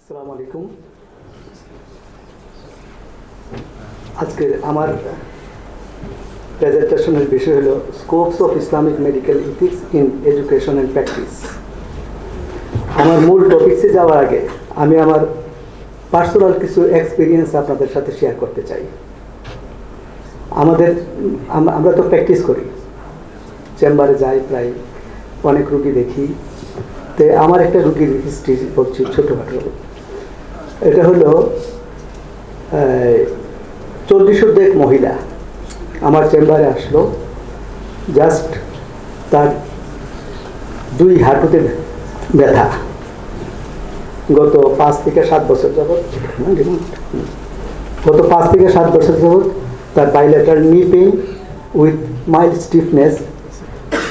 আসসালামু আলাইকুম। আজকে আমার প্রেজেন্টেশনের বিষয় হলো scopes of Islamic medical ethics in education and practice. আমার মূল টপিক্সে যাওয়ার আগে আমি আমার পার্সোনাল কিছু এক্সপিরিয়েন্স আপনাদের সাথে শেয়ার করতে চাই। আমরা তো প্র্যাকটিস করি, চেম্বারে যাই, প্রায় অনেক রুগী দেখি। তো আমার একটা রুগীর হিস্ট্রি বলছি ছোটোখাটো। এটা হলো 40 মহিলা আমার চেম্বারে আসলো। জাস্ট তার 2 হাঁটুতে ব্যথা, গত 5 থেকে 7 বছর যাবৎ তার বাইলেটারাল নি পেইন উইথ মাইল্ড স্টিফনেস।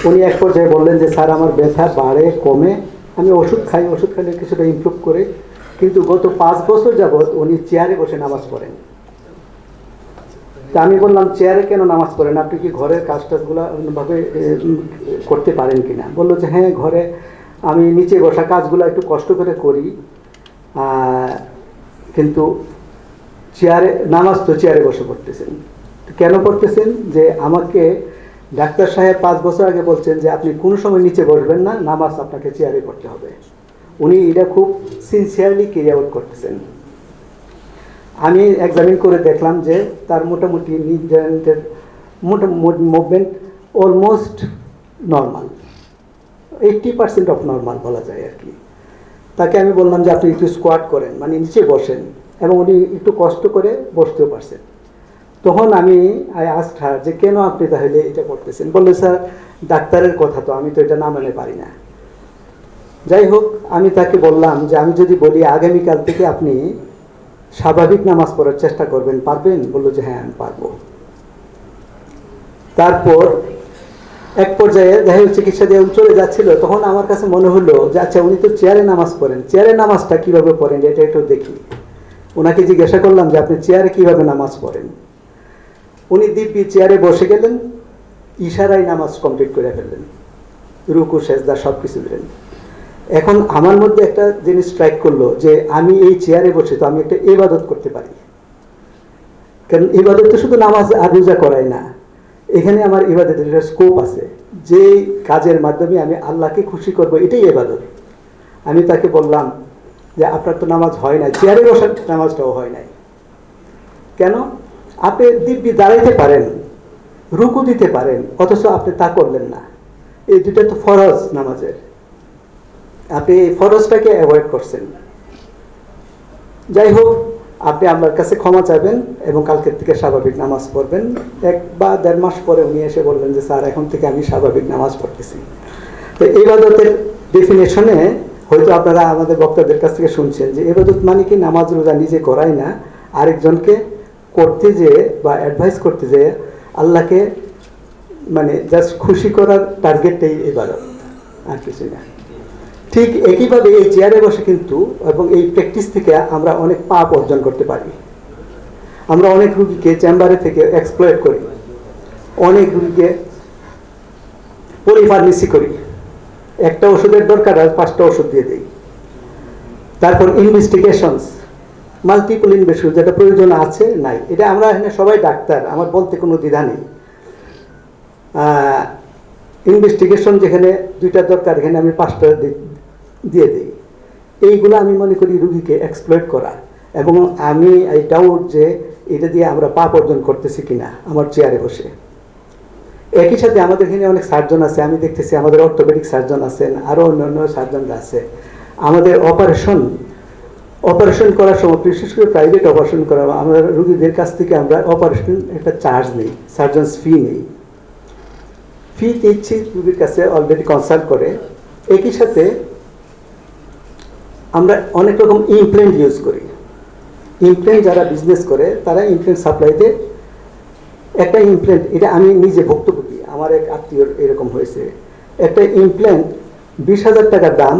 উনি এক পর্যায়ে বললেন যে স্যার আমার ব্যথা বাড়ে কমে, আমি ওষুধ খাইলে কিছুটা ইমপ্রুভ করে, কিন্তু গত 5 বছর যাবৎ উনি চেয়ারে বসে নামাজ পড়েন। তা আমি বললাম চেয়ারে কেন নামাজ পড়েন, আপনি কি ঘরের কাজটাজগুলো ভাবে করতে পারেন কিনা? বললো যে হ্যাঁ, ঘরে আমি নিচে বসা কাজগুলো একটু কষ্ট করে করি, কিন্তু নামাজ তো চেয়ারে বসে পড়তেছেন। কেন পড়তেছেন? যে আমাকে ডাক্তার সাহেব 5 বছর আগে বলছেন যে আপনি কোনো সময় নিচে বসবেন না, নামাজ আপনাকে চেয়ারে পড়তে হবে। উনি এটা খুব সিনসিয়ারলি ক্যারি আউট করতেছেন। আমি এক্সামিন করে দেখলাম যে তার মোটামুটি নিজ জয়েন্টের movement almost normal, 80% of normal বলা যায় আর কি। তাকে আমি বললাম যে আপনি একটু স্কোয়াট করেন, মানে নিচে বসেন, এবং উনি একটু কষ্ট করে বসতেও পারছেন। তখন আমি আস্কড হার যে কেন আপনি তাহলে এটা করতেছেন? বললো স্যার ডাক্তারের কথা তো, আমি তো এটা না মানে পারি না। যাই হোক, আমি তাকে বললাম যে আমি যদি বলি আগামীকাল থেকে আপনি স্বাভাবিক নামাজ পড়ার চেষ্টা করবেন, পারবেন? বললো যে হ্যাঁ আমি পারবো। তারপর এক পর্যায়ে দেখা যাচ্ছে চিকিৎসা দিয়ে চলে যাচ্ছিল, তখন আমার কাছে মনে হলো যে আচ্ছা উনি তো চেয়ারে নামাজ পড়েন, চেয়ারে নামাজটা কীভাবে পড়েন এটা একটু দেখি। ওনাকে জিজ্ঞাসা করলাম যে আপনি চেয়ারে কীভাবে নামাজ পড়েন? উনি দিব্যি চেয়ারে বসে গেলেন, ইশারায় নামাজ কমপ্লিট করে ফেললেন, রুকু সেজদা সব কিছু দিলেন। এখন আমার মধ্যে একটা জিনিস স্ট্রাইক করলো যে আমি এই চেয়ারে বসে তো আমি একটা ইবাদত করতে পারি, কারণ ইবাদত তো শুধু নামাজ আর রোজা করাই না, এখানে আমার ইবাদতের একটা স্কোপ আছে, যে কাজের মাধ্যমে আমি আল্লাহকে খুশি করব, এটাই ইবাদত। আমি তাকে বললাম যে আপনার তো নামাজ হয় নাই, চেয়ারে বসার নামাজটাও হয় নাই। কেন? আপনি দিব্যি দাঁড়াইতে পারেন, রুকু দিতে পারেন, অথচ আপনি তা করলেন না। এই দুটো তো ফরজ নামাজের, আপনি এই ফরজটাকে অ্যাভয়েড করছেন। যাই হোক, আপনি আমার কাছে ক্ষমা চাইবেন এবং কালকের থেকে স্বাভাবিক নামাজ পড়বেন। 1 বা 1.5 মাস পরে উনি এসে বললেন যে স্যার এখন থেকে আমি স্বাভাবিক নামাজ পড়তেছি। তো ইবাদতের ডেফিনেশনে হয়তো আপনারা আমাদের বক্তাদের কাছ থেকে শুনছেন যে ইবাদত মানে কি নামাজ রোজা নিজে করাই না, আরেকজনকে করতে যেয়ে বা অ্যাডভাইস করতে যেয়ে আল্লাহকে মানে জাস্ট খুশি করার টার্গেটটাই ইবাদত, আর কিছু না। ঠিক একইভাবে এই চেয়ারে বসে কিন্তু এবং এই প্র্যাকটিস থেকে আমরা অনেক পাপ অর্জন করতে পারি। আমরা অনেক রুগীকে চেম্বারে থেকে এক্সপ্লয়েট করি, অনেক রুগীকে পলিফার্মেসি করি, একটা ওষুধের দরকার আর 5টা ওষুধ দিয়ে দিই। তারপর ইনভেস্টিগেশনস, মাল্টিপল ইনভেস্টিগেশন, যেটা প্রয়োজন আছে নাই, এটা আমরা এখানে সবাই ডাক্তার, আমার বলতে কোনো দ্বিধা নেই। ইনভেস্টিগেশন যেখানে 2টা দরকার, এখানে আমি 5টা দিয়ে দিই। এইগুলো আমি মনে করি রুগীকে এক্সপ্লয়েট করা, এবং আমি এই ডাউট যে এটা দিয়ে আমরা পাপ অর্জন করতেছি কিনা আমার চেয়ারে বসে। একই সাথে আমাদের এখানে অনেক সার্জন আছে, আমি দেখতেছি আমাদের অর্থোপেডিক সার্জন আছেন, আরও অন্যান্য সার্জনরা আছে। আমাদের অপারেশন করার সময়, বিশেষ করে প্রাইভেট অপারেশন করা, আমরা রুগীদের কাছ থেকে আমরা অপারেশন একটা চার্জ নেই, সার্জনস ফি নেই। ফি দিচ্ছি রুগীর কাছে, অলরেডি কনসাল্ট করে। একই সাথে আমরা অনেক রকম ইমপ্ল্যান্ট ইউজ করি। ইমপ্ল্যান্ট যারা বিজনেস করে তারা ইমপ্ল্যান্ট সাপ্লাইতে একটা ইমপ্ল্যান্ট, এটা আমি নিজে ভুক্তভোগী, আমার এক আত্মীয়র এরকম হয়েছে। একটা ইমপ্ল্যান্ট 20,000 টাকার দাম,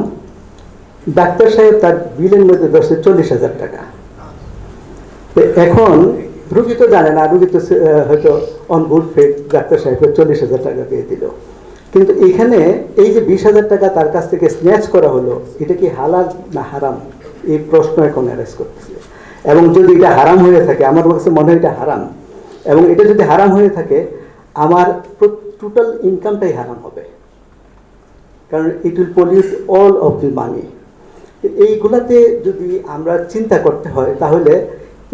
ডাক্তার সাহেব তার বিলের মধ্যে ধরছে 40,000 টাকা। এখন রুগী তো জানে না, রুগী তো হয়তো অন গুড ফেথ ডাক্তার সাহেবকে 40,000 টাকা দিয়ে দিল, কিন্তু এখানে এই যে 20,000 টাকা তার কাছ থেকে স্ন্যাচ করা হলো, এটা কি হালাল না হারাম? এই প্রশ্ন এখন অ্যারেস্ট করতেছে। এবং যদি এটা হারাম হয়ে থাকে, আমার কাছে মনে হয় এটা হারাম, এবং এটা যদি হারাম হয়ে থাকে আমার টোটাল ইনকামটাই হারাম হবে, কারণ it will pollute all of the money. এইগুলাতে যদি আমরা চিন্তা করতে হয় তাহলে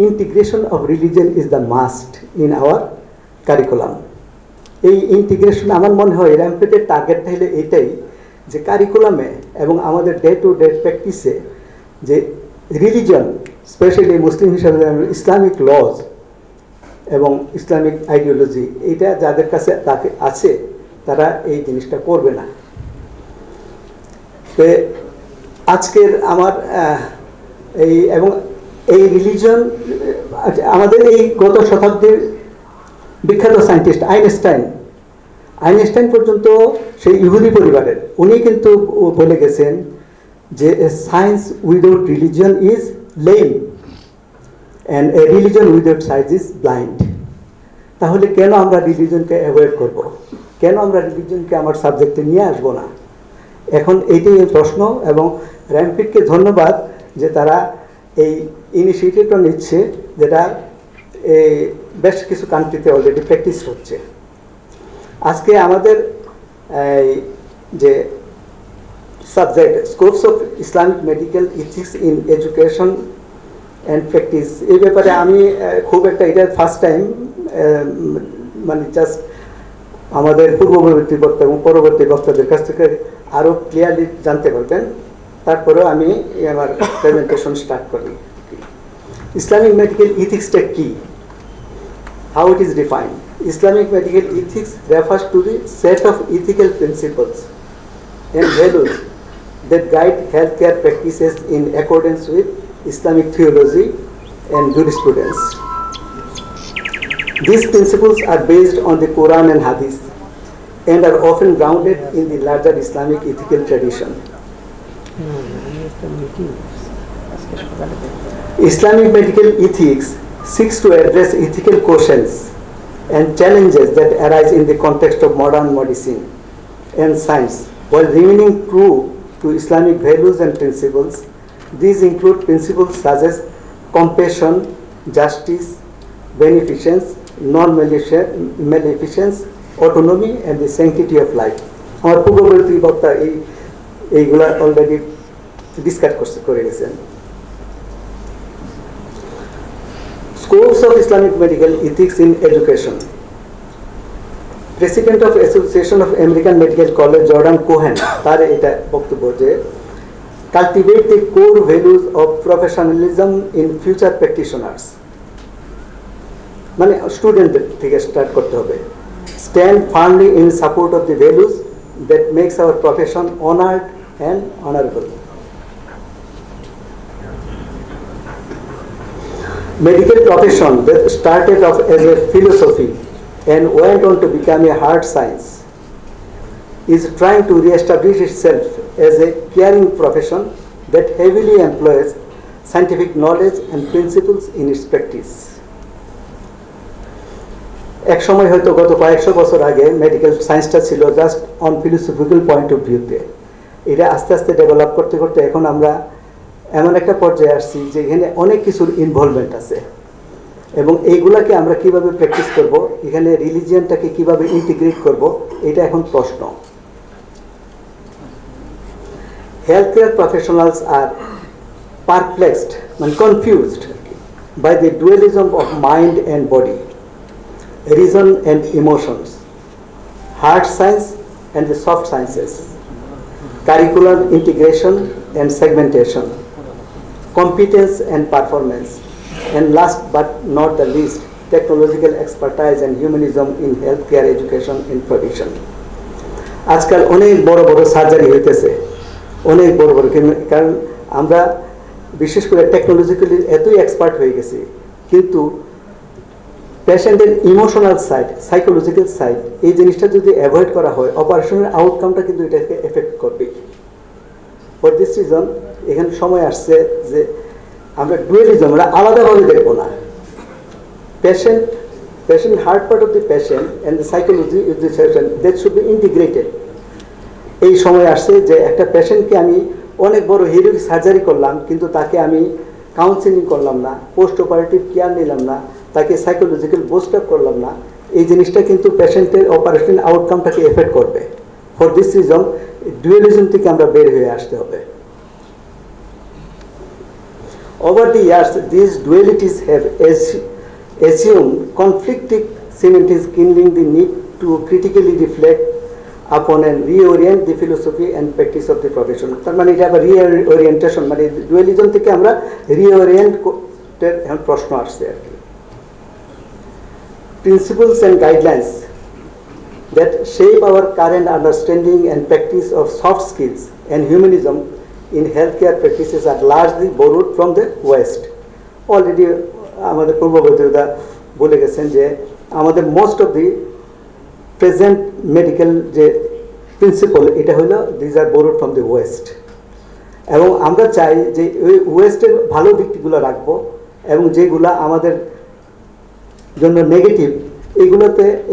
integration of religion is the must in our curriculum. এই ইন্টিগ্রেশন আমার মনে হয় র্যাম্পেটের টার্গেটটা হলে এটাই, যে কারিকুলামে এবং আমাদের ডে টু ডে প্র্যাকটিসে যে রিলিজন, স্পেশালি মুসলিম হিসাবে ইসলামিক লজ এবং ইসলামিক আইডিওলজি, এইটা যাদের কাছে তাকে আছে তারা এই জিনিসটা করবে না। তো আজকের আমার এই এবং এই রিলিজন, আমাদের এই গত শতাব্দীর বিখ্যাত সায়েন্টিস্ট আইনস্টাইন পর্যন্ত সেই ইহুদি পরিবারের, উনি কিন্তু বলে গেছেন যে science without religion is lame and a religion without science is blind. তাহলে কেন আমরা রিলিজনকে অ্যাভয়েড করব? কেন আমরা রিলিজনকে আমার সাবজেক্টে নিয়ে আসবো না? এখন এইটাই প্রশ্ন, এবং র্যাম্পিটকে ধন্যবাদ যে তারা এই ইনিশিয়েটিভটা নিচ্ছে, যেটা এই বেশ কিছু কান্ট্রিতে অলরেডি প্র্যাকটিস হচ্ছে। আজকে আমাদের যে subject scopes of Islamic medical ethics in education and practice, এই ব্যাপারে আমি খুব একটা, এটা ফার্স্ট টাইম, মানে জাস্ট আমাদের পূর্ববর্তী বক্তা এবং পরবর্তী বক্তাদের কাছ থেকে আরও ক্লিয়ারলি জানতে পারবেন। তারপরেও আমি আমার প্রেজেন্টেশন স্টার্ট করি। ইসলামিক মেডিকেল ইথিক্সটা কি, how it is defined? Islamic medical ethics refers to the set of ethical principles and values that guide healthcare practices in accordance with Islamic theology and jurisprudence. These principles are based on the Quran and Hadith and are often grounded in the larger Islamic ethical tradition. Islamic medical ethics seeks to address ethical questions and challenges that arise in the context of modern medicine and science, while remaining true to Islamic values and principles. These include principles such as compassion, justice, beneficence, non-maleficence, autonomy, and the sanctity of life. আমার পূর্ববর্তী বক্তা এইগুলা already discuss করে গেছেন। Scopes of Islamic medical ethics in education. President of Association of American Medical College Jordan Cohen তার এটা বক্তব্য যে cultivate the core values of professionalism in future practitioners, মানে স্টুডেন্টদের থেকে স্টার্ট করতে হবে। Stand firmly in support of the values that makes our profession honored and honorable. Medical profession that started off as a philosophy and went on to become a hard science is trying to re-establish itself as a caring profession that heavily employs scientific knowledge and principles in its practice. এক সময় হয়তো গত কয়েকশো বছর আগে medical সায়েন্সটা ছিল just on philosophical point of ভিউতে, এটা আস্তে আস্তে ডেভেলপ করতে করতে এখন আমরা এমন একটা পর্যায়ে আসছি যে এখানে অনেক কিছুর ইনভলভমেন্ট আছে, এবং এইগুলাকে আমরা কিভাবে প্র্যাকটিস করব, এখানে রিলিজিয়নটাকে কিভাবে ইন্টিগ্রেট করব, এটা এখন প্রশ্ন। Health care professionals are perplexed, মানে confused by the dualism of mind and body, reason and emotions, hard science and the soft sciences, curricular integration and segmentation, competence and performance, and last but not the least, technological expertise and humanism in healthcare education and provision. আজকাল অনেক বড় বড় surgery হইতেছে, অনেক বড় বড়, কারণ আমরা বিশেষ করে টেকনোলজিক্যালি এতই এক্সপার্ট হয়ে গেছি, কিন্তু পেশেন্টের ইমোশনাল সাইড, সাইকোলজিক্যাল সাইড, এই জিনিসটা যদি অ্যাভয়েড করা হয় অপারেশনের আউটকামটা কিন্তু এটাকে এফেক্ট করবে। ফর দিস রিজন এখানে সময় আসছে যে আমরা ডুয়ালিজম, আমরা আলাদাভাবে দেখবো না। Patient heart part of the patient and the psychology is the session that should be integrated. এই সময় আসছে যে একটা পেশেন্টকে আমি অনেক বড় হিরোইক সার্জারি করলাম, কিন্তু তাকে আমি কাউন্সিলিং করলাম না, পোস্ট অপারেটিভ কেয়ার নিলাম না, তাকে সাইকোলজিক্যাল বুস্ট আপ করলাম না, এই জিনিসটা কিন্তু পেশেন্টের অপারেশন আউটকামটাকে এফেক্ট করবে। ফর দিস রিজন ডুয়ালিজম থেকে আমরা বের হয়ে আসতে হবে। Over the years, these dualities have assumed conflicting symmetries, kindling the need to critically reflect upon and reorient the philosophy and practice of the profession. তার মানে এটা আবার রিওরিয়েন্টেশন, মানে ডুয়ালিজম থেকে আমরা রিওরিয়েন্ট প্রশ্ন আসছে আর কি। Principles and guidelines that shape our current understanding and practice of soft skills and humanism in healthcare practices are largely borrowed from the West. Already আমাদের পূর্ববর্তীরা বলে গেছেন যে আমাদের most of the present medical যে principle এটা হলো these are borrowed from the west, এবং আমরা চাই যে ওই ওয়েস্টের ভালো দিকগুলো রাখবো এবং যেগুলো আমাদের জন্য নেগেটিভ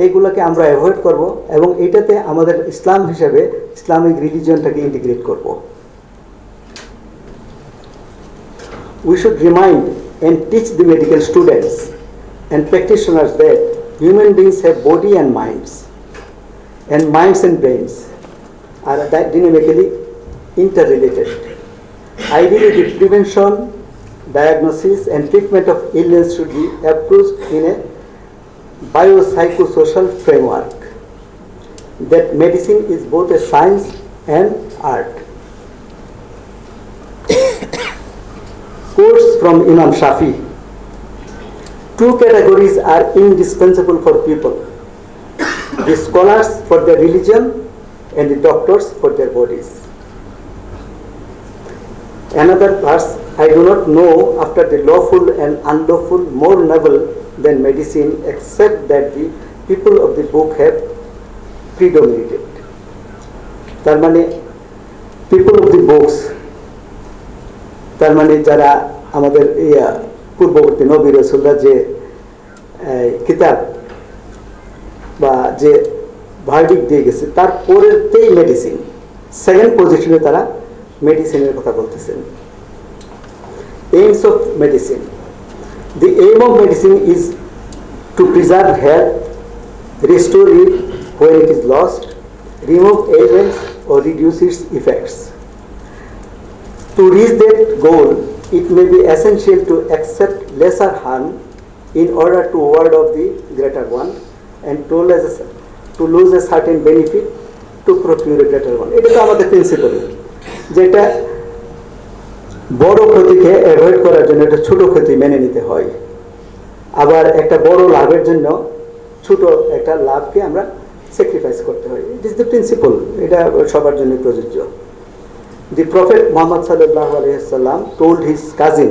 এইগুলোকে আমরা অ্যাভয়েড করব এবং এটাতে আমাদের ইসলাম হিসেবে ইসলামিক রিলিজিয়নটাকে ইন্টিগ্রেট করব। We should remind and teach the medical students and practitioners that human beings have body and minds and brains are dynamically interrelated. Ideally, the prevention, diagnosis and treatment of illness should be approached in a biopsychosocial framework, that medicine is both a science and art. Quotes from Imam Shafi: two categories are indispensable for people, the scholars for their religion and the doctors for their bodies. Another verse: I do not know after the lawful and unlawful more noble than medicine, except that the people of the book have predominated. তার মানে people of the books, তার মানে যারা আমাদের পূর্ববর্তী নবী রাসূলরা যে কিতাব বা যে ভার্ডিক্ট দিয়ে গেছে তার পরেতেই মেডিসিন, সেকেন্ড পজিশনে তারা মেডিসিনের কথা বলতেছেন। Aims of medicine: the aim of medicine is to preserve health, restore it when it is lost, remove ailments or reduce its effects. To reach that goal, it may be essential to accept lesser harm in order to ward off the greater one, and to lose a certain benefit to procure a greater one. এটা তো আমাদের principal, যেটা বড় ক্ষতিকে avoid করার জন্য একটা ছোট ক্ষতি মেনে নিতে হয়, আবার একটা বড় লাভের জন্য ছোট একটা লাভকে আমরা স্যাক্রিফাইস করতে হয়। ইট ইজ দ্য প্রিন্সিপাল, এটা সবার জন্য প্রযোজ্য। The Prophet Muhammad sallallahu alaihi wasallam told his cousin,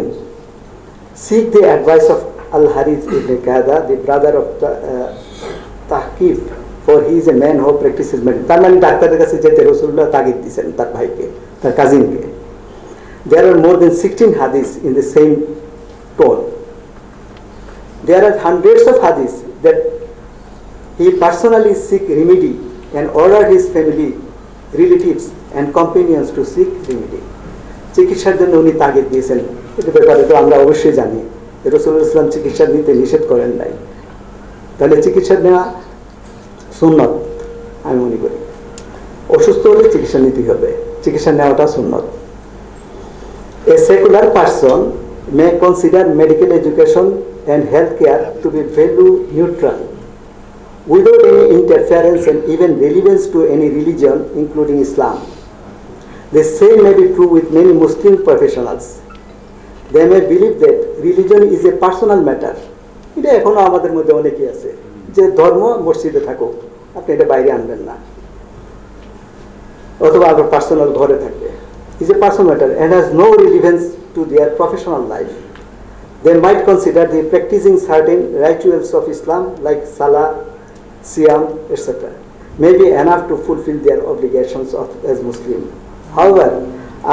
seek the advice of Al-Harith ibn Qada, the brother of Tahqif, for he is a man who practices medicine. তার মানে ডাক্তারের কাছে যেতে রাসূলুল্লাহ তাগিদ দিয়েছেন তার ভাইকে, তার কাজিনকে। There are more than 16 hadiths in the same tone. There are hundreds of hadiths that he personally seek remedy and ordered his family, relatives and companions to seek remedy. চিকিৎসার জন্য উনি তাগিদ দিয়েছেন, এটা ব্যাপারে তো আমরা অবশ্যই জানি। রাসূলুল্লাহ সাল্লাল্লাহু আলাইহি ওয়াসাল্লাম চিকিৎসা নিতে নিষেধ করেন নাই, তাহলে চিকিৎসা নেওয়া সুন্নত আমি মনে করি। অসুস্থ হলে চিকিৎসা নিতে হবে, চিকিৎসা নেওয়াটা সুন্নত। A secular person may consider medical education and healthcare to be value neutral, without any interference and even relevance to any religion, including Islam. The same may be true with many Muslim professionals. They may believe that religion is a personal matter. এটা এখনো আমাদের মধ্যে অনেকেই আছে যে ধর্ম মসজিদে থাকুক, আপনি এটা বাইরে আনবেন না, অথবা আপনার পার্সোনাল ঘরে থাকবে। Is a personal matter and has no relevance to their professional life. They might consider the practicing certain rituals of Islam like Salah, Siyam, etc. may be enough to fulfill their obligations as Muslim. However,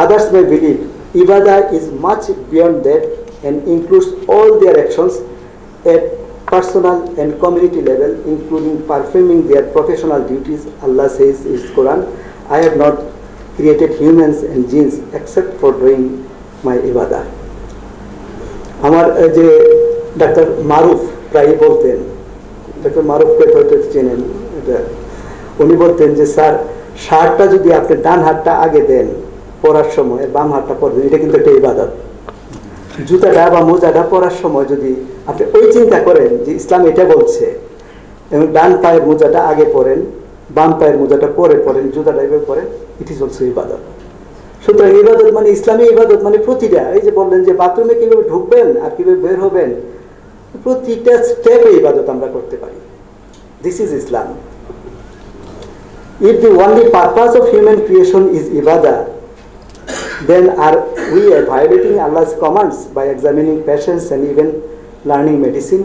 others may believe Ibadah is much beyond that and includes all their actions at personal and community level, including performing their professional duties. Allah says in His Quran, I have not created humans and jinns except for doing my ibadah. আমার যে doctor মারুফ প্রায় বলতেন, doctor মারুফকে হয়তো চেনেন, এটা উনি বলতেন যে স্যার শার্টটা যদি আপনি ডান হাতটা আগে দেন পরার সময়, বাম হাতটা পরবেন, এটা কিন্তু একটা ইবাদত। জুতাটা বা মোজাটা পরার সময় যদি আপনি ওই চিন্তা করেন যে ইসলাম এটা বলছে, এবং ডান পায়ের মোজাটা আগে পরেন, বাম পায়ের মোজাটা পরে পরেন, জুতাটা এভাবে পরেন, ইট ইজ অলসো ইবাদত। সুতরাং ইবাদত মানে ইসলামী ইবাদত মানে প্রতিটা, এই যে বললেন যে বাথরুমে কিভাবে ঢুকবেন আর কিভাবে বের হবেন, প্রতিটা স্টেপে ইবাদত আমরা করতে পারি। This is Islam. If the only purpose of human creation is ibadah, then are we violating Allah's commands by examining patients and even learning medicine?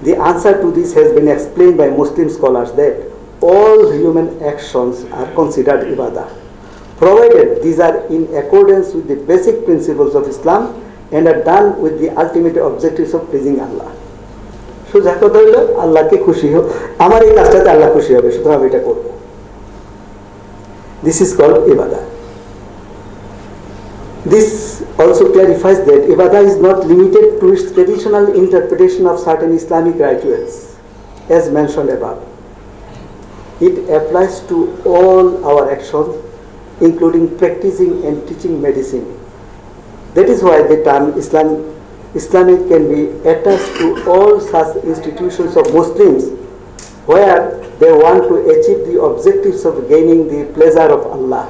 The answer to this has been explained by Muslim scholars that all human actions are considered ibadah, provided these are in accordance with the basic principles of Islam and are done with the ultimate objectives of pleasing Allah. সোজা কথা হইল আল্লাহকে খুশি হোক, আমার এই কাজটাতে আল্লাহ খুশি হবে, সুতরাং আমি এটা করবো। দিস ইজ কল্ড ইবাদা। This also clarifies that ibadah is not limited to its traditional interpretation of certain Islamic rituals, as mentioned above. It applies to all our actions, including practicing and teaching medicine. That is why the term Islamic can be attached to all such institutions of Muslims where they want to achieve the objectives of gaining the pleasure of Allah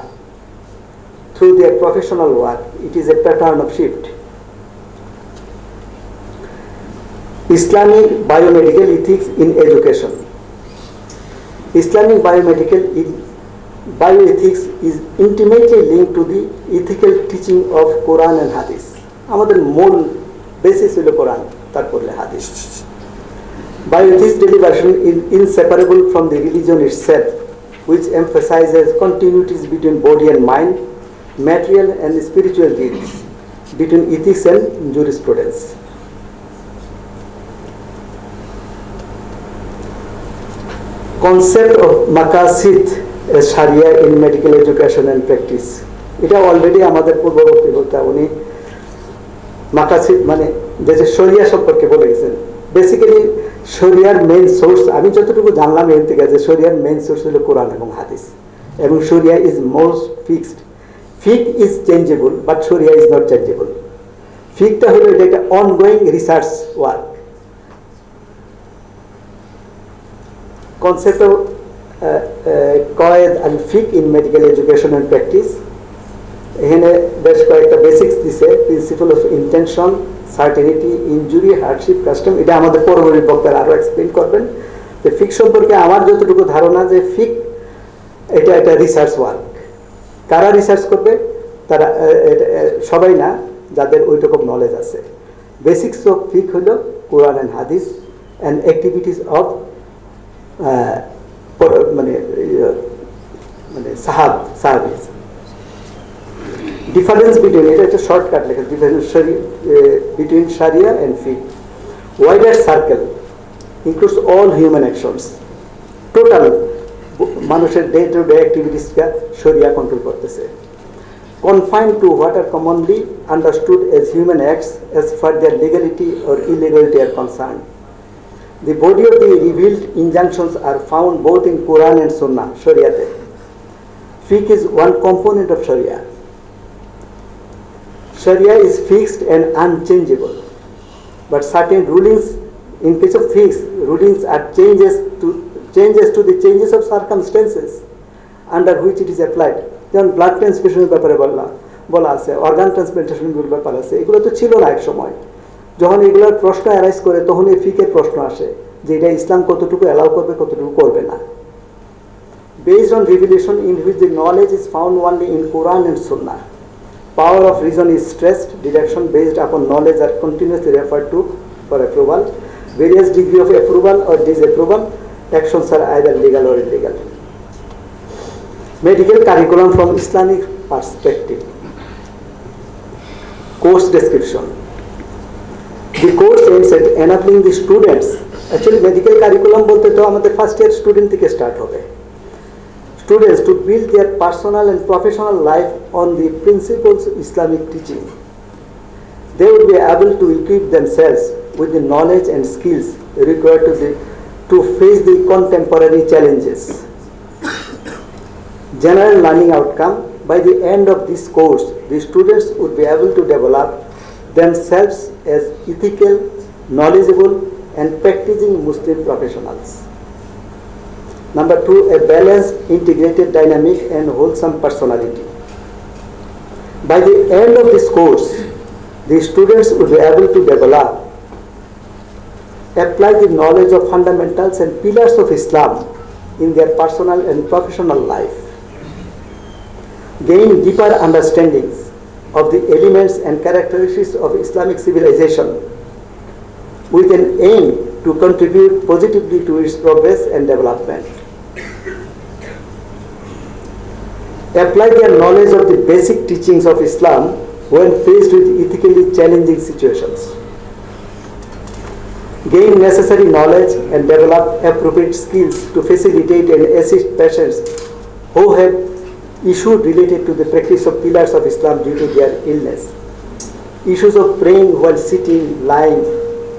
through their professional work. It is a pattern of shift. Islamic biomedical ethics in education. Islamic bioethics is intimately linked to the ethical teaching of Quran and Hadith. আমাদের মূল basis হলো কোরআন, তারপরে হাদিস। Bioethics derivation is inseparable from the religion itself, which emphasizes continuities between body and mind, material and spiritual needs, between ethics and jurisprudence. Concept of maqasid as Sharia in medical education and practice. এটা already আমাদের পূর্ববর্তী বক্তা উনি মাকাসিদ মানে যে শরিয়া সম্পর্কে বলে গেছেন। বেসিক্যালি শরিয়ার মেইন সোর্স, আমি যতটুকু জানলাম এর থেকে, যে শরিয়ার মেইন সোর্স হলো কোরআন এবং হাদিস, এবং শরিয়া ইজ মোস্ট ফিক্সড। ফিক ইজ চেঞ্জেবল, বাট শরিয়া ইজ নট চেঞ্জেবল। ফিকটা হলো এটা একটা ongoing research work. Concept of কয়েদ আল ফিক in medical education and practice, এখানে বেশ কয়েকটা বেসিক্স দিছে। Principle of intention, certainty, injury, hardship, custom. এটা আমাদের পরবর্তী বক্তারা আরও এক্সপ্লেন করবেন। যে ফিক সম্পর্কে আমার যতটুকু ধারণা, যে ফিক এটা একটা রিসার্চ ওয়ার্ক। কারা রিসার্চ করবে? তারা সবাই না, যাদের ওইরকম নলেজ আছে। বেসিক্স অফ ফিক হলো কোরআন অ্যান্ড হাদিস অ্যান্ড অ্যাক্টিভিটিস অফ মানে সাহাবিজ। Difference between, এটা একটা শর্টকাট লেখা, difference between Sharia and fiqh. Wider circle includes all human actions. Total মানুষের ডে টু ডে অ্যাক্টিভিটিসটা শরিয়া কন্ট্রোল করতেছে। Confined to what are commonly understood as human acts as far their legality or illegality are concerned. The body of the revealed injunctions are found both in Quran and Sunnah, Shariate. Fiqh is one component of Sharia. Sharia is fixed and unchangeable, but certain rulings, in case of fiqh, rulings are changes to the changes of circumstances under which it is applied. যেমন blood ট্রান্সফিউশনের ব্যাপারে বলা আছে, organ ট্রান্সপ্লান্টেশনের ব্যাপার আছে, এগুলো তো ছিল না এক সময়। যখন এগুলোর প্রশ্ন অ্যারাইজ করে তখন এই ফিকের প্রশ্ন আসে যে এটা ইসলাম কতটুকু অ্যালাউ করবে, কতটুকু করবে না। Based on revelation in which the knowledge is found only in Quran and Sunnah, power of reason is stressed. Deduction based upon knowledge are continuously referred to for approval. Various degree of approval or disapproval actions are either legal or illegal. Medical curriculum from Islamic perspective. Course description. The course aims at enabling the students. Actually medical curriculum বলতে তো আমাদের first year student থেকে start হবে। students to build their personal and professional life on the principles of Islamic teaching. They would be able to equip themselves with the knowledge and skills required to face the contemporary challenges. General learning outcome: by the end of this course, the students would be able to develop themselves as ethical, knowledgeable, and practicing Muslim professionals. Number 2, a balanced, integrated, dynamic, and wholesome personality. By the end of this course, the students would be able to develop, apply the knowledge of fundamentals and pillars of Islam in their personal and professional life, gain deeper understandings of the elements and characteristics of Islamic civilization with an aim to contribute positively to its progress and development. Apply their knowledge of the basic teachings of Islam when faced with ethically challenging situations. Gain necessary knowledge and develop appropriate skills to facilitate and assist patients who have issues related to the practice of pillars of Islam due to their illness. Issues of praying while sitting, lying,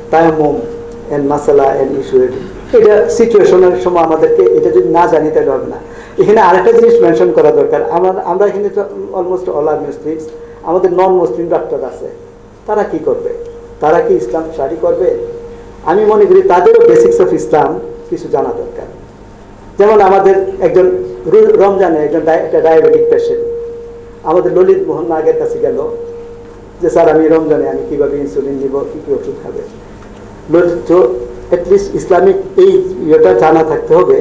tayammum and masala and issue. এটা সিচুয়েশনের সময় আমাদেরকে এটা যদি না জানি তাহলে হবে না। এখানে আরেকটা জিনিস মেনশন করা দরকার, আমরা এখানে অলমোস্ট অল আর মুসলিমস, আমাদের নন মুসলিম ডাক্তার আছে, তারা কি করবে? তারা কি ইসলাম স্টাডি করবে? আমি মনে করি তাদেরও বেসিক্স অফ ইসলাম কিছু জানা দরকার। যেমন আমাদের একজন রমজানে একটা ডায়াবেটিক পেশেন্ট আমাদের ললিত মোহন নাগের কাছে গেল যে স্যার আমি রমজানে আমি কিভাবে ইনসুলিন নিব, কি কি ওষুধ খাবে। ললিত অ্যাটলিস্ট ইসলামিক এই ইয়েটা জানা থাকতে হবে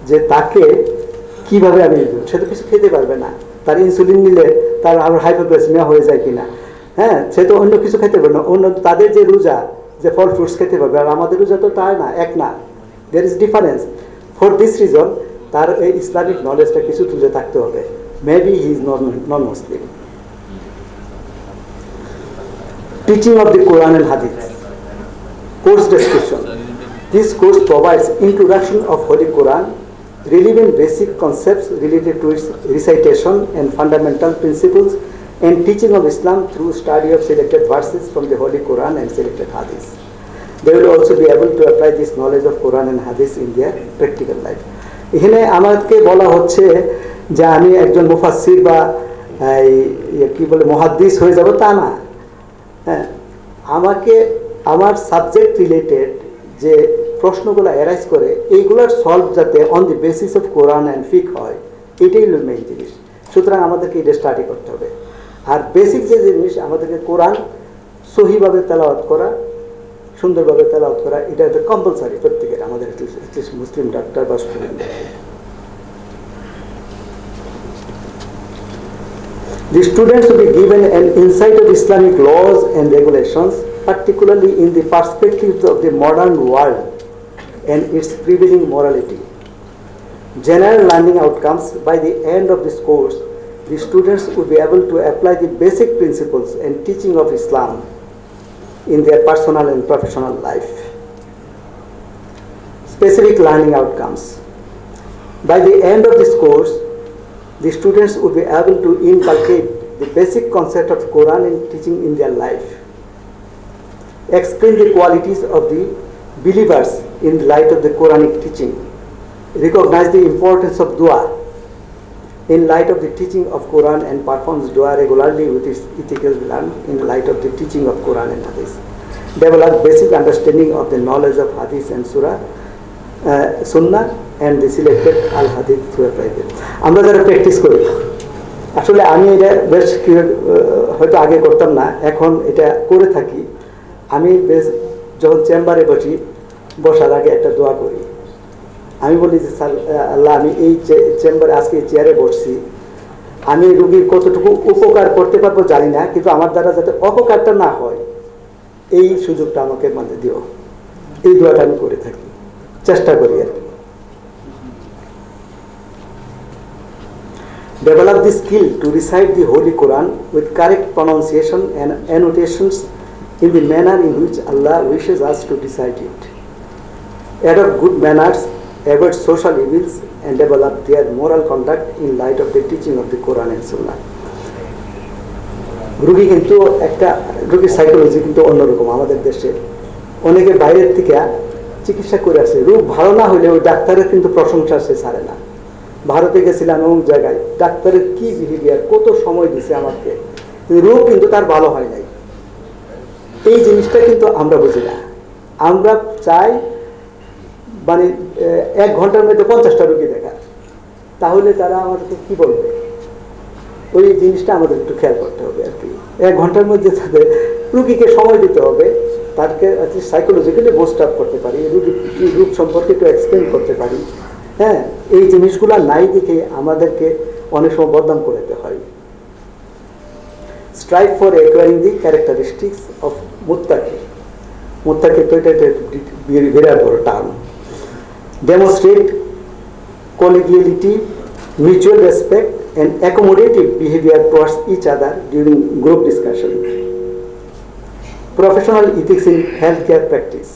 যে তাকে কিভাবে আমি, সে তো কিছু খেতে পারবে না, তার ইনসুলিন নিলে তার আবার হাইপোগ্লাইসেমিয়া হয়ে যায় কিনা, হ্যাঁ সে তো অন্য কিছু খেতে পারবে না। অন্য তাদের যে রোজা, যে ফল ফ্রুটস খেতে পারবে, আর আমাদের রোজা তো তাই না, এক না, there is difference. For this reason তার এই ইসলামিক নলেজটা কিছু তুলে থাকতে হবে। Maybe he is non Muslim. Teaching of the Quran and hadith. Course description. This course provides introduction of Holy Quran, relevant basic concepts related to its recitation and fundamental principles, and teaching of Islam through study of selected verses from the Holy Quran and selected Hadith. They will also be able to apply this knowledge of Quran and Hadith in their practical life. এখানে আমাকে বলা হচ্ছে যে আমি একজন মুফাসসির বা কি বলে মুহাদ্দিস হয়ে যাব তা না। হ্যাঁ, আমাকে আমার সাবজেক্ট রিলেটেড যে প্রশ্নগুলো অ্যারাইজ করে এইগুলোর সলভ যাতে on the basis of Quran and ফিক হয়, এটাই হলো মেইন জিনিস। সুতরাং আমাদেরকে এটা স্টাডি করতে হবে। আর বেসিক যে জিনিস আমাদেরকে কোরআন সহিভাবে তেলাওয়াত করা, সুন্দরভাবে তেলাওয়াত করা, এটা একটা কম্পালসারি প্রত্যেকের, আমাদের মুসলিম ডাক্তার বা student. The students will be given an insight of Islamic laws and regulations, particularly in the perspectives of the modern world and its prevailing morality. General learning outcomes: by the end of this course, the students will be able to apply the basic principles and teaching of Islam in their personal and professional life. Specific learning outcomes: by the end of this course, the students will be able to inculcate the basic concept of Quran and teaching in their life, explain the qualities of the believers in the light of the Quranic teaching, recognize the importance of dua in light of the teaching of Quran and performs dua regularly with its ethical learn in light of the teaching of Quran and Hadith, develop basic understanding of the knowledge of Hadith and Sunnah and the selected al Hadith through apply them. আমরা যারা practice করি, আসলে আমি এটা বেশ হয়তো আগে করতাম না, এখন এটা করে থাকি। আমি বেশ যখন চেম্বারে বসার আগে একটা দোয়া করি। আমি বলি যে স্যার আল্লাহ, আমি এই চেম্বারে আজকে চেয়ারে বসছি, আমি রুগীর কতটুকু উপকার করতে পারবো জানি না, কিন্তু আমার দ্বারা যাতে অপকারটা না হয় এই সুযোগটা আমাকে মানে দিও। এই দোয়াটা আমি করে থাকি, চেষ্টা করি আর কি। Develop the skill to recite the Holy Quran with correct pronunciation and annotations in the manner in which Allah wishes us to recite it. Adopt good manners, avoid social evils, and develop their moral conduct in light of the teaching of the Quran and Sunnah. রোগী কিন্তু একটা রোগীর psychology কিন্তু অন্যরকম। আমাদের দেশে অনেকে বাইরের থেকে চিকিৎসা করে আসে, রোগ ভালো না হলে ওই ডাক্তারের কিন্তু প্রশংসা সে ছাড়ে না। ভারতে গেছিলাম এমন জায়গায়, ডাক্তারের কি বিহেভিয়ার, কত সময় দিছে আমাকে, রোগ কিন্তু তার ভালো হয় নাই। এই জিনিসটা কিন্তু আমরা বুঝি না। আমরা চাই মানে 1 ঘন্টার মধ্যে 50টা রোগী দেখা, তাহলে তারা আমাদেরকে কি বলবে, ওই জিনিসটা আমাদের একটু খেয়াল করতে হবে আর কি। 1 ঘন্টার মধ্যে তাদের রুগীকে সময় দিতে হবে, তাকে সাইকোলজিক্যালি বুস্ট আপ করতে পারি, রোগ সম্পর্কে একটু এক্সপ্লেন করতে পারি। হ্যাঁ, এই জিনিসগুলো নাই দেখে আমাদেরকে অনেক সময় বদনাম করে দিতে হয়। Strive for acquiring the characteristics of মুত্তাকি। মুত্তাকি তো এটা বিরাট বড় term. Demonstrate collegiality, mutual respect and accommodative behavior towards each other during group discussion. Professional ethics in healthcare practice.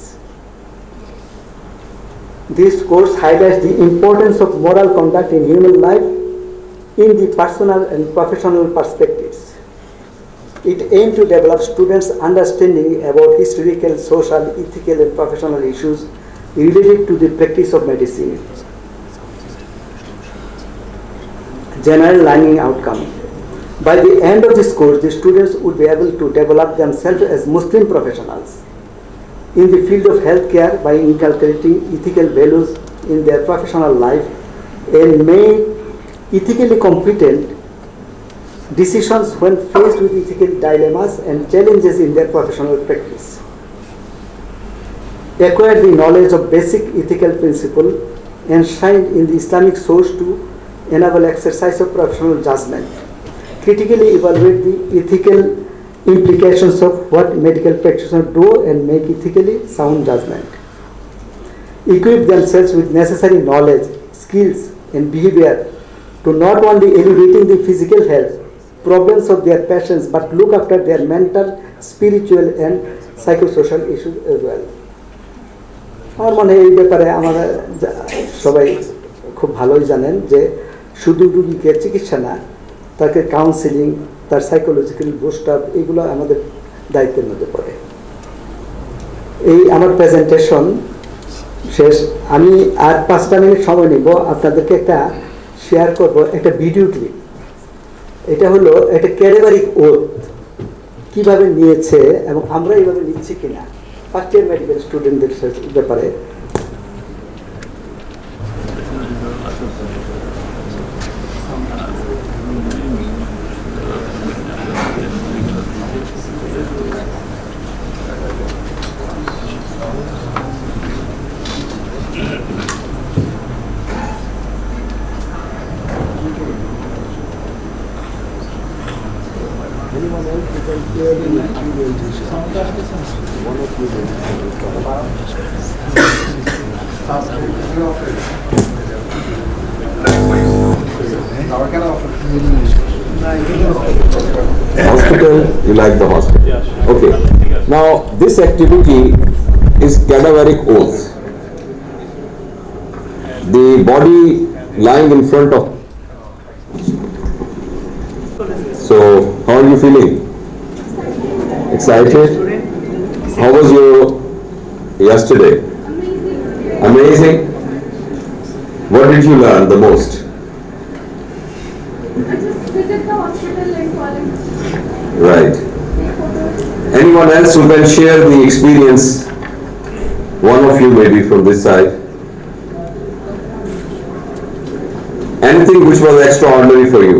This course highlights the importance of moral conduct in human life in the personal and professional perspectives. It aims to develop students' understanding about historical, social, ethical and professional issues related to the practice of medicine. General learning outcome. By the end of this course, the students would be able to develop themselves as Muslim professionals in the field of healthcare by inculcating ethical values in their professional life and make ethically competent decisions when faced with ethical dilemmas and challenges in their professional practice. Acquire the knowledge of basic ethical principles enshrined in the Islamic source to enable exercise of professional judgment. Critically evaluate the ethical implications of what medical practitioners do and make ethically sound judgment. Equip themselves with necessary knowledge, skills and behavior to not only elevating the physical health problems of their patients but look after their mental, spiritual and psychosocial issues as well. আমার মনে হয় এই ব্যাপারে আমরা সবাই খুব ভালোই জানেন যে শুধু রোগীকে চিকিৎসা না, তাকে কাউন্সিলিং, তার সাইকোলজিক্যাল বুস্ট আপ, এগুলো আমাদের দায়িত্বের মধ্যে পড়ে। এই আমার প্রেজেন্টেশন শেষ। আমি আর 5টা মিনিট সময় নিব, আপনাদেরকে একটা শেয়ার করব একটা ভিডিও ক্লিপ। এটা হলো একটা ক্যাডাভারিক ওথ কিভাবে নিয়েছে এবং আমরা এইভাবে নিচ্ছি কিনা ফার্স্ট ইয়ার মেডিকেল স্টুডেন্টদের ব্যাপারে। Anyone else who can share the experience? One of you Hospital, you like the hospital? Okay. Now, this activity is cadaveric oath. The body lying in front of. So, how are you feeling? Excited? How was your yesterday? Amazing. What did you learn the most? I just visit the hospital and college. Right. Anyone else who can share the experience? One of you maybe from this side. Anything which was extraordinary for you?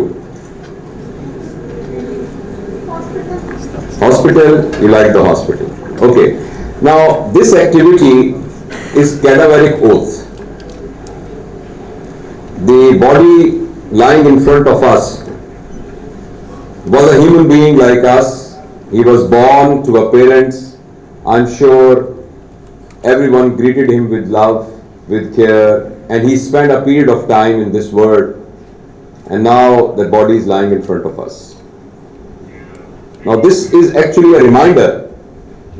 Hospital, you like the hospital. Okay. Now, this activity is cadaveric oath. The body lying in front of us was a human being like us. He was born to our parents. I'm sure everyone greeted him with love, with care, and he spent a period of time in this world. And now that body is lying in front of us. Now this is actually a reminder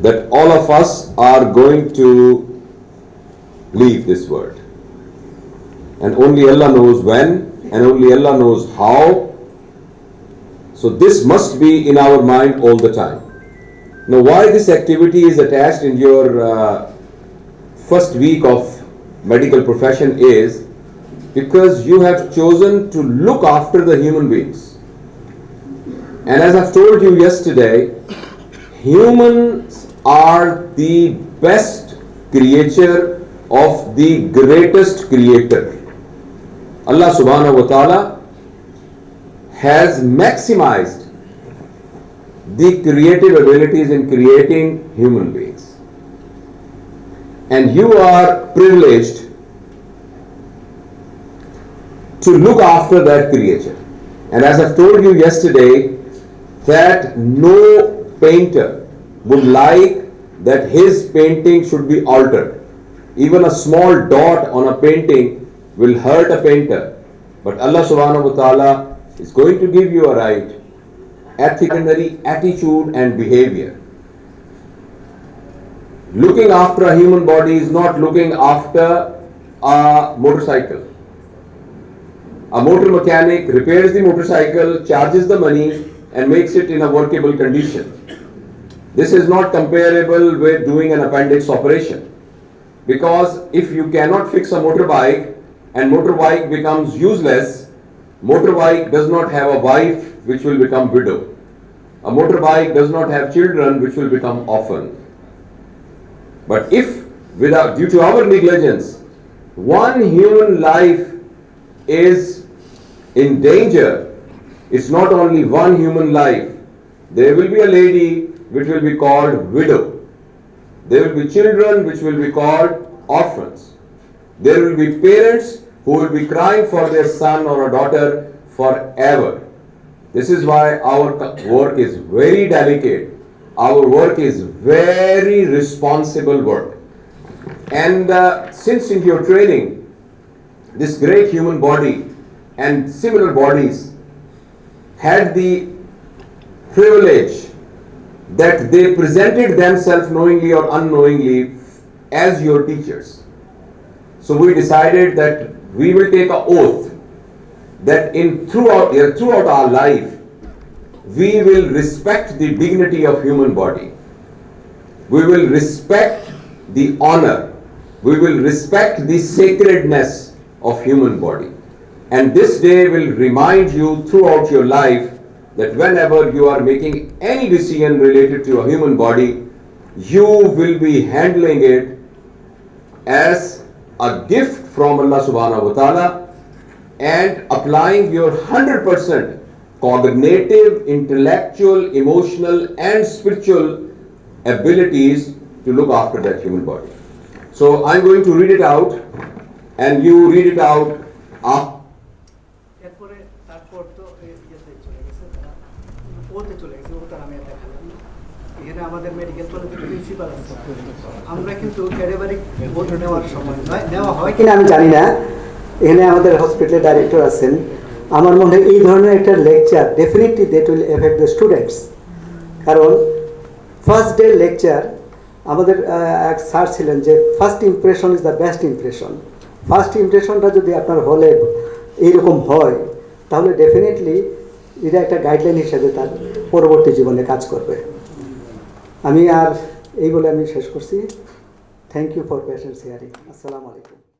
that all of us are going to leave this world. and only Allah knows when, and only Allah knows how. So this must be in our mind all the time. Now, why this activity is attached in your first week of medical profession is because you have chosen to look after the human beings. And as I've told you yesterday, humans are the best creature of the greatest creator. Allah subhanahu wa ta'ala has maximized the creative abilities in creating human beings. And you are privileged to look after that creature. And as I've told you yesterday, that no painter would like that his painting should be altered. Even a small dot on a painting will hurt a painter. But Allah subhanahu wa ta'ala is going to give you a right ethical attitude and behavior. Looking after a human body is not looking after a motorcycle. A motor mechanic repairs the motorcycle, charges the money, and makes it in a workable condition. This is not comparable with doing an appendix operation. Because if you cannot fix a motorbike and motorbike becomes useless, motorbike does not have a wife which will become widow. A motorbike does not have children which will become orphan. But if due to our negligence, one human life is in danger, it's not only one human life. There will be a lady which will be called widow. There will be children which will be called orphans. There will be parents who will be crying for their son or a daughter forever. This is why our work is very delicate. Our work is very responsible work. And since in your training, this great human body and similar bodies had the privilege that they presented themselves knowingly or unknowingly as your teachers. So we decided that we will take an oath that throughout our life we will respect the dignity of human body. We will respect the honor. We will respect the sacredness of human body. And this day will remind you throughout your life that whenever you are making any decision related to a human body, you will be handling it as a gift from Allah subhanahu wa ta'ala and applying your 100% cognitive, intellectual, emotional and spiritual abilities to look after that human body. So I'm going to read it out and you read it out after. এরপরে তারপর তো ইয়েতে চলে গেছে, তারা ওতে চলে গেছে, ওটা আমি দেখালাম। এখানে আমাদের মেডিকেল কলেজের প্রিন্সিপাল আছে, আমরা কিন্তু ক্যাডাভারিক ভোট নেওয়ার সময় নেওয়া হয় কিনা আমি জানি না। এখানে আমাদের হসপিটালের ডাইরেক্টর আছেন। আমার মনে হয় এই ধরনের একটা lecture definitely that will affect the students. কারণ ফার্স্ট ডে লেকচার আমাদের এক স্যার ছিলেন যে first impression is the best impression. First ইমপ্রেশনটা যদি আপনার হলে এইরকম হয় তাহলে ডেফিনেটলি এটা একটা গাইডলাইন হিসেবে তার পরবর্তী জীবনে কাজ করবে। আমি আর এই বলে আমি শেষ করছি। Thank you for patience hearing. আসসালামু আলাইকুম।